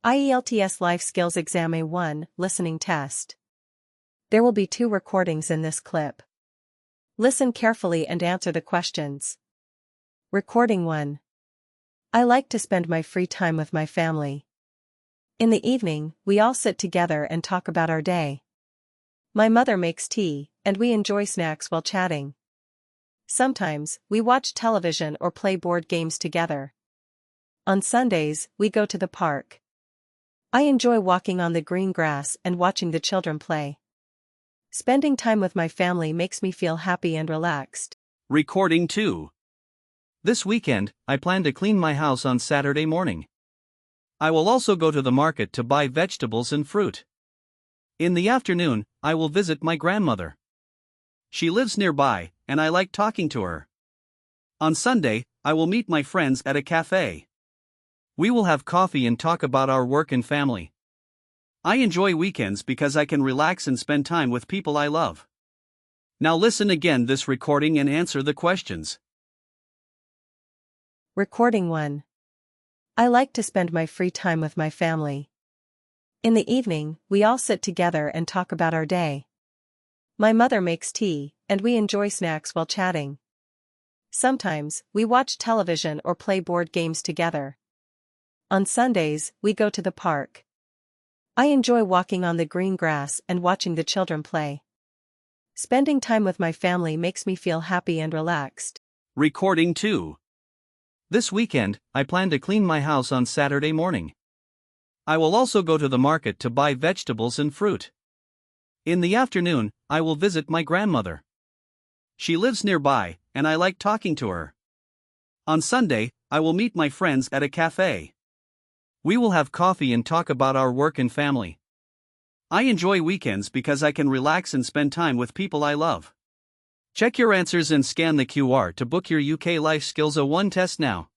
IELTS Life Skills Exam A1 Listening Test. There will be 2 recordings in this clip. Listen carefully and answer the questions. Recording 1. I like to spend my free time with my family. In the evening, we all sit together and talk about our day. My mother makes tea, and we enjoy snacks while chatting. Sometimes, we watch television or play board games together. On Sundays, we go to the park. I enjoy walking on the green grass and watching the children play. Spending time with my family makes me feel happy and relaxed. Recording 2. This weekend, I plan to clean my house on Saturday morning. I will also go to the market to buy vegetables and fruit. In the afternoon, I will visit my grandmother. She lives nearby, and I like talking to her. On Sunday, I will meet my friends at a cafe. We will have coffee and talk about our work and family. I enjoy weekends because I can relax and spend time with people I love. Now listen again this recording and answer the questions. Recording 1. I like to spend my free time with my family. In the evening, we all sit together and talk about our day. My mother makes tea, and we enjoy snacks while chatting. Sometimes, we watch television or play board games together. On Sundays, we go to the park. I enjoy walking on the green grass and watching the children play. Spending time with my family makes me feel happy and relaxed. Recording 2. This weekend, I plan to clean my house on Saturday morning. I will also go to the market to buy vegetables and fruit. In the afternoon, I will visit my grandmother. She lives nearby, and I like talking to her. On Sunday, I will meet my friends at a cafe. We will have coffee and talk about our work and family. I enjoy weekends because I can relax and spend time with people I love. Check your answers and scan the QR to book your UK Life Skills A1 test now.